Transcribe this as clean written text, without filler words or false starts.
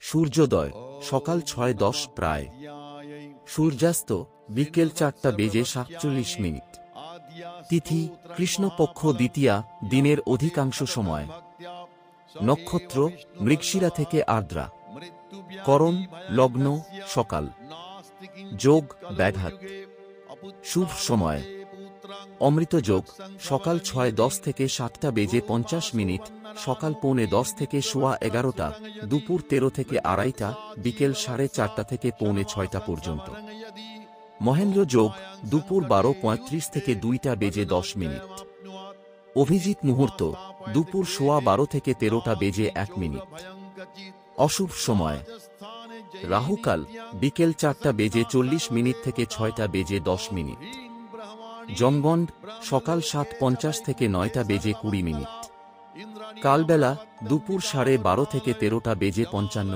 সূর্যোদয় সকাল 6:10 প্রায়। সূর্যাস্ত বিকেল 4:47। তিথি কৃষ্ণপক্ষ দ্বিতীয়া, দিনের অধিকাংশ সময়। নক্ষত্র মৃগশিরা থেকে আর্দ্রা। করণ লগ্ন সকাল। যোগ ব্যাঘাত। শুভ সময় অমৃত যোগ সকাল 6:10 থেকে 7:50, সকাল 9:45 থেকে 11:15, দুপুর 13 থেকে 2:30, বিকেল 4:30 থেকে 5:45 পর্যন্ত। মহেন্দ্র যোগ দুপুর 12:35 থেকে 2:10। অভিজিৎ মুহূর্ত দুপুর 12:15 থেকে 13:01। অশুভ সময় রাহুকাল বিকেল 4:40 থেকে 6:10। যমগণ্ড সকাল 7:50 থেকে 9:20। কালবেলা দুপুর 12:30 থেকে 13:55।